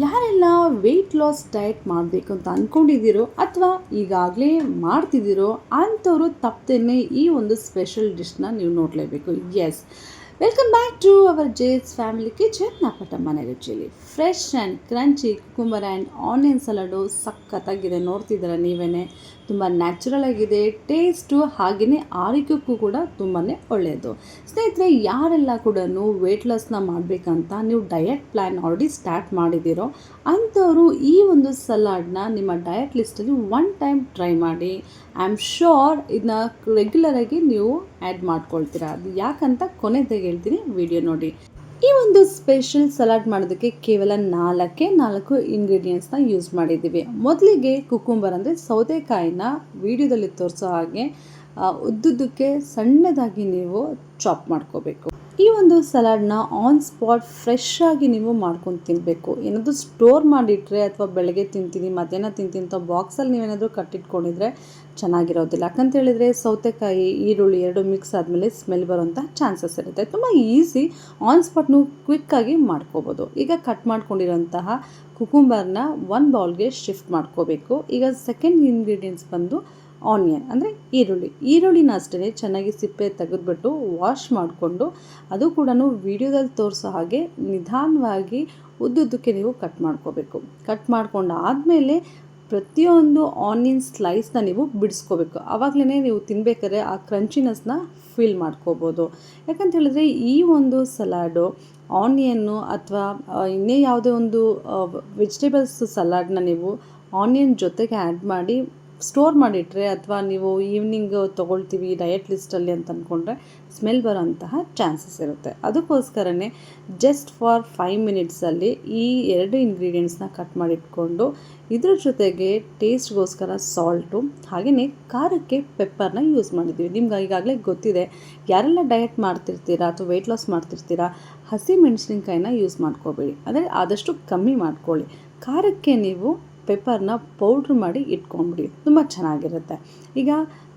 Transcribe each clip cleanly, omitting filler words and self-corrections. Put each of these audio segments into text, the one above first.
ಯಾರೆಲ್ಲ weight loss diet ಮಾಡಬೇಕು ಅಂತ ಅಂದ್ಕೊಂಡಿದ್ದೀರೋ ಅಥವಾ ಈಗಾಗಲೇ ಮಾಡ್ತಿದ್ದೀರೋ ಅಂಥವರು ತಪ್ಪದೇನೆ ಈ ಒಂದು ಸ್ಪೆಷಲ್ ಡಿಶ್ನ ನೀವು ನೋಡಲೇಬೇಕು. Yes, welcome back to our Jay's family kitchen. ನಾಪಟ ಮನೆ ರುಚಿಯಲ್ಲಿ fresh and crunchy cucumber and onion salad ಸಖತ್ತಾಗಿದೆ. ನೋಡ್ತಿದ್ದೀರ ನೀವೇ, ತುಂಬ ನ್ಯಾಚುರಲ್ ಆಗಿದೆ ಟೇಸ್ಟು, ಹಾಗೆಯೇ ಆರೋಗ್ಯಕ್ಕೂ ಕೂಡ ತುಂಬಾ ಒಳ್ಳೆಯದು. ಸ್ನೇಹಿತರೆ, ಯಾರೆಲ್ಲ ಕೂಡ ವೆಯ್ಟ್ ಲಾಸ್ನ ಮಾಡಬೇಕಂತ ನೀವು ಡಯಟ್ ಪ್ಲ್ಯಾನ್ ಆಲ್ರೆಡಿ ಸ್ಟಾರ್ಟ್ ಮಾಡಿದ್ದೀರೋ ಅಂಥವರು ಈ ಒಂದು ಸಲಾಡ್ನ ನಿಮ್ಮ ಡಯಟ್ ಲಿಸ್ಟಲ್ಲಿ ಒನ್ ಟೈಮ್ ಟ್ರೈ ಮಾಡಿ. ಐ ಆಮ್ ಶ್ಯೂರ್ ಇದನ್ನ ರೆಗ್ಯುಲರಾಗಿ ನೀವು ಆ್ಯಡ್ ಮಾಡ್ಕೊಳ್ತೀರಾ. ಅದು ಯಾಕಂತ ಕೊನೆದಾಗಿ ಹೇಳ್ತೀನಿ, ವಿಡಿಯೋ ನೋಡಿ. ಈ ಒಂದು ಸ್ಪೆಷಲ್ ಸಲಾಡ್ ಮಾಡೋದಕ್ಕೆ ಕೇವಲ 4 ಇಂಗ್ರೀಡಿಯೆಂಟ್ಸ್ನ ಯೂಸ್ ಮಾಡಿದ್ದೀವಿ. ಮೊದಲಿಗೆ ಕುಕುಂಬರ್ ಅಂದರೆ ಸೌತೆಕಾಯಿನ ವಿಡಿಯೋದಲ್ಲಿ ತೋರಿಸೋ ಹಾಗೆ ಉದ್ದುದ್ದಕ್ಕೆ ಸಣ್ಣದಾಗಿ ನೀವು ಚಾಪ್ ಮಾಡ್ಕೋಬೇಕು. ಈ ಒಂದು ಸಲಾಡ್ನ ಆನ್ ಸ್ಪಾಟ್ ಫ್ರೆಶ್ ಆಗಿ ನೀವು ಮಾಡ್ಕೊಂಡು ತಿನ್ನಬೇಕು. ಏನಾದರೂ ಸ್ಟೋರ್ ಮಾಡಿಟ್ರೆ ಅಥವಾ ಬೆಳಗ್ಗೆ ತಿಂತೀನಿ ಮಧ್ಯಾಹ್ನ ತಿಂತೀನಿ ಅಂತ ಬಾಕ್ಸಲ್ಲಿ ನೀವೇನಾದರೂ ಕಟ್ಟಿಟ್ಕೊಂಡಿದ್ರೆ ಚೆನ್ನಾಗಿರೋದಿಲ್ಲ. ಯಾಕಂತ ಹೇಳಿದರೆ ಸೌತೆಕಾಯಿ ಈರುಳ್ಳಿ ಎರಡು ಮಿಕ್ಸ್ ಆದಮೇಲೆ ಸ್ಮೆಲ್ ಬರೋಂಥ ಚಾನ್ಸಸ್ ಇರುತ್ತೆ. ತುಂಬ ಈಸಿ, ಆನ್ ಸ್ಪಾಟ್ನು ಕ್ವಿಕ್ಕಾಗಿ ಮಾಡ್ಕೋಬೋದು. ಈಗ ಕಟ್ ಮಾಡ್ಕೊಂಡಿರೋಂತಹ ಕುಕುಂಬರ್ನ ಒಂದು ಬೌಲ್ಗೆ ಶಿಫ್ಟ್ ಮಾಡ್ಕೋಬೇಕು. ಈಗ ಸೆಕೆಂಡ್ ಇಂಗ್ರೀಡಿಯೆಂಟ್ಸ್ ಬಂದು ಆನಿಯನ್ ಅಂದರೆ ಈರುಳ್ಳಿನ ಅಷ್ಟೇ ಚೆನ್ನಾಗಿ ಸಿಪ್ಪೆ ತೆಗೆದುಬಿಟ್ಟು ವಾಶ್ ಮಾಡಿಕೊಂಡು ಅದು ಕೂಡ ವಿಡಿಯೋದಲ್ಲಿ ತೋರಿಸೋ ಹಾಗೆ ನಿಧಾನವಾಗಿ ಉದ್ದುದ್ದಕ್ಕೆ ನೀವು ಕಟ್ ಮಾಡ್ಕೋಬೇಕು. ಕಟ್ ಮಾಡ್ಕೊಂಡು ಆದಮೇಲೆ ಪ್ರತಿಯೊಂದು ಆನಿಯನ್ ಸ್ಲೈಸ್ನ ನೀವು ಬಿಡಿಸ್ಕೋಬೇಕು. ಆವಾಗಲೇ ನೀವು ತಿನ್ಬೇಕಾದ್ರೆ ಆ ಕ್ರಂಚಿನೆಸ್ನ ಫೀಲ್ ಮಾಡ್ಕೋಬೋದು. ಯಾಕಂತ ಹೇಳಿದ್ರೆ ಈ ಒಂದು ಸಲಾಡು ಆನಿಯನ್ನು ಅಥವಾ ಇನ್ನೇ ಯಾವುದೇ ಒಂದು ವೆಜಿಟೇಬಲ್ಸ್ ಸಲಾಡ್ನ ನೀವು ಆನಿಯನ್ ಜೊತೆಗೆ ಆ್ಯಡ್ ಮಾಡಿ ಸ್ಟೋರ್ ಮಾಡಿಟ್ರೆ ಅಥವಾ ನೀವು ಈವ್ನಿಂಗ್ ತೊಗೊಳ್ತೀವಿ ಡಯಟ್ ಲಿಸ್ಟಲ್ಲಿ ಅಂತ ಅಂದ್ಕೊಂಡ್ರೆ ಸ್ಮೆಲ್ ಬರೋಂತಹ ಚಾನ್ಸಸ್ ಇರುತ್ತೆ. ಅದಕ್ಕೋಸ್ಕರನೇ ಜಸ್ಟ್ ಫಾರ್ 5 ಮಿನಿಟ್ಸಲ್ಲಿ ಈ 2 ಇಂಗ್ರೀಡಿಯೆಂಟ್ಸ್ನ ಕಟ್ ಮಾಡಿಟ್ಕೊಂಡು ಇದ್ರ ಜೊತೆಗೆ ಟೇಸ್ಟ್ಗೋಸ್ಕರ ಸಾಲ್ಟು ಹಾಗೆಯೇ ಖಾರಕ್ಕೆ ಪೆಪ್ಪರ್ನ ಯೂಸ್ ಮಾಡಿದ್ದೀವಿ. ನಿಮ್ಗೆ ಈಗಾಗಲೇ ಗೊತ್ತಿದೆ, ಯಾರೆಲ್ಲ ಡಯಟ್ ಮಾಡ್ತಿರ್ತೀರಾ ಅಥವಾ ವೆಯ್ಟ್ ಲಾಸ್ ಮಾಡ್ತಿರ್ತೀರಾ ಹಸಿ ಮೆಣಸಿನ್ಕಾಯಿನ ಯೂಸ್ ಮಾಡ್ಕೋಬೇಡಿ, ಅಂದರೆ ಆದಷ್ಟು ಕಮ್ಮಿ ಮಾಡ್ಕೊಳ್ಳಿ. ಖಾರಕ್ಕೆ ನೀವು ಪೆಪ್ಪರ್ನ ಪೌಡ್ರ್ ಮಾಡಿ ಇಟ್ಕೊಂಡ್ಬಿಡಿ, ತುಂಬ ಚೆನ್ನಾಗಿರುತ್ತೆ. ಈಗ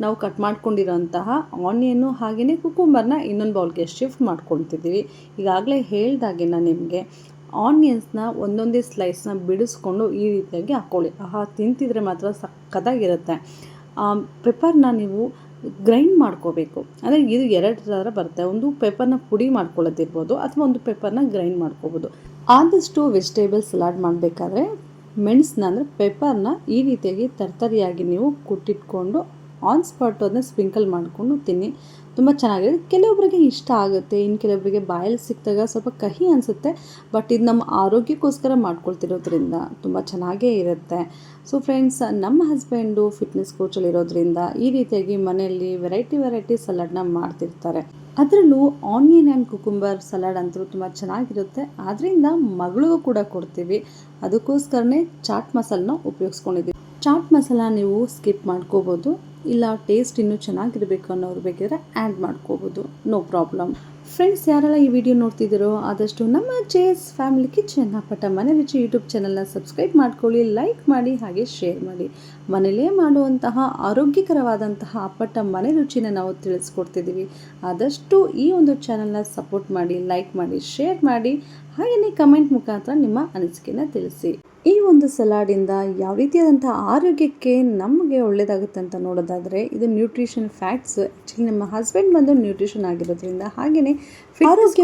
ನಾವು ಕಟ್ ಮಾಡ್ಕೊಂಡಿರೋಂತಹ ಆನಿಯನ್ನು ಹಾಗೆಯೇ ಕುಕುಂಬರ್ನ ಇನ್ನೊಂದು ಬೌಲ್ಗೆ ಶಿಫ್ಟ್ ಮಾಡ್ಕೊತಿದ್ದೀವಿ. ಈಗಾಗಲೇ ಹೇಳ್ದಾಗೆ ನಾನು ನಿಮಗೆ ಆನಿಯನ್ಸ್ನ ಒಂದೊಂದೇ ಸ್ಲೈಸ್ನ ಬಿಡಿಸ್ಕೊಂಡು ಈ ರೀತಿಯಾಗಿ ಹಾಕ್ಕೊಳ್ಳಿ. ತಿಂತಿದ್ರೆ ಮಾತ್ರ ಸಕ್ಕತ್ತಾಗಿರುತ್ತೆ. ಪೆಪ್ಪರ್ನ ನೀವು ಗ್ರೈಂಡ್ ಮಾಡ್ಕೋಬೇಕು. ಅಂದರೆ ಇದು 2 ಥರ ಬರುತ್ತೆ. ಒಂದು ಪೆಪ್ಪರ್ನ ಪುಡಿ ಮಾಡ್ಕೊಳ್ಳೋದಿರ್ಬೋದು ಅಥವಾ ಒಂದು ಪೆಪ್ಪರ್ನ ಗ್ರೈಂಡ್ ಮಾಡ್ಕೋಬೋದು. ಆದಷ್ಟು ವೆಜಿಟೇಬಲ್ ಸಲಾಡ್ ಮಾಡಬೇಕಾದ್ರೆ ಮೆಣಸನ್ನ ಅಂದರೆ ಪೆಪ್ಪರ್ನ ಈ ರೀತಿಯಾಗಿ ತರ್ತರಿಯಾಗಿ ನೀವು ಕುಟ್ಟಿಟ್ಕೊಂಡು ಆನ್ ಸ್ಪಾಟ್ ಅದನ್ನ ಸ್ಪ್ರಿಂಕಲ್ ಮಾಡಿಕೊಂಡು ತಿನ್ನಿ, ತುಂಬ ಚೆನ್ನಾಗಿರುತ್ತೆ. ಕೆಲವೊಬ್ಬರಿಗೆ ಇಷ್ಟ ಆಗುತ್ತೆ, ಇನ್ನು ಕೆಲವೊಬ್ಬರಿಗೆ ಬಾಯಲ್ಲಿ ಸಿಕ್ಕಿದಾಗ ಸ್ವಲ್ಪ ಕಹಿ ಅನಿಸುತ್ತೆ. ಬಟ್ ಇದು ನಮ್ಮ ಆರೋಗ್ಯಕ್ಕೋಸ್ಕರ ಮಾಡ್ಕೊಳ್ತಿರೋದ್ರಿಂದ ತುಂಬ ಚೆನ್ನಾಗೇ ಇರುತ್ತೆ. ಸೊ ಫ್ರೆಂಡ್ಸ್, ನಮ್ಮ ಹಸ್ಬೆಂಡು ಫಿಟ್ನೆಸ್ ಕೋಚಲ್ಲಿರೋದ್ರಿಂದ ಈ ರೀತಿಯಾಗಿ ಮನೆಯಲ್ಲಿ ವೆರೈಟಿ ಸಲಾಡ್ನ ಮಾಡ್ತಿರ್ತಾರೆ. ಅದರಲ್ಲೂ ಆನಿಯನ್ ಆ್ಯಂಡ್ ಕುಕುಂಬರ್ ಸಲಾಡ್ ಅಂತೂ ತುಂಬ ಚೆನ್ನಾಗಿರುತ್ತೆ. ಆದ್ದರಿಂದ ಮಗಳಿಗೂ ಕೂಡ ಕೊಡ್ತೀವಿ. ಅದಕ್ಕೋಸ್ಕರನೇ ಚಾಟ್ ಮಸಾಲನ ಉಪಯೋಗಿಸ್ಕೊಂಡಿದ್ದೀವಿ. ಚಾಟ್ ಮಸಾಲ ನೀವು ಸ್ಕಿಪ್ ಮಾಡ್ಕೋಬೋದು, ಇಲ್ಲ ಟೇಸ್ಟ್ ಇನ್ನೂ ಚೆನ್ನಾಗಿರಬೇಕು ಅನ್ನೋರು ಬೇಕಿದ್ರೆ ಆ್ಯಡ್ ಮಾಡ್ಕೋಬೋದು, ನೋ ಪ್ರಾಬ್ಲಮ್. ಫ್ರೆಂಡ್ಸ್, ಯಾರೆಲ್ಲ ಈ ವಿಡಿಯೋ ನೋಡ್ತಿದ್ದೀರೋ ಆದಷ್ಟು ನಮ್ಮ ಜೇಸ್ ಫ್ಯಾಮಿಲಿ ಕಿಚನ್ ನಾಪಟ ಮನೆ ರುಚಿ ಯೂಟ್ಯೂಬ್ ಚಾನಲ್ನ ಸಬ್ಸ್ಕ್ರೈಬ್ ಮಾಡ್ಕೊಳ್ಳಿ, ಲೈಕ್ ಮಾಡಿ, ಹಾಗೆ ಶೇರ್ ಮಾಡಿ. ಮನೆಯಲ್ಲೇ ಮಾಡುವಂತಹ ಆರೋಗ್ಯಕರವಾದಂತಹ ಅಪ್ಪಟ ಮನೆ ರುಚಿನ ನಾವು ತಿಳಿಸ್ಕೊಡ್ತಿದ್ದೀವಿ. ಆದಷ್ಟು ಈ ಒಂದು ಚಾನಲ್ನ ಸಪೋರ್ಟ್ ಮಾಡಿ, ಲೈಕ್ ಮಾಡಿ, ಶೇರ್ ಮಾಡಿ, ಹಾಗೆಯೇ ಕಮೆಂಟ್ ಮುಖಾಂತರ ನಿಮ್ಮ ಅನಿಸಿಕೆನ ತಿಳಿಸಿ. ಈ ಒಂದು ಸಲಾಡಿಂದ ಯಾವ ರೀತಿಯಾದಂಥ ಆರೋಗ್ಯಕ್ಕೆ ನಮಗೆ ಒಳ್ಳೆಯದಾಗುತ್ತೆ ಅಂತ ನೋಡೋದಾದರೆ ಇದು ನ್ಯೂಟ್ರಿಷನ್ ಫ್ಯಾಕ್ಟ್ಸ್. ಆ್ಯಕ್ಚುಲಿ ನಮ್ಮ ಹಸ್ಬೆಂಡ್ ಬಂದು ನ್ಯೂಟ್ರಿಷನ್ ಆಗಿರೋದ್ರಿಂದ ಹಾಗೆಯೇ ಆರೋಗ್ಯ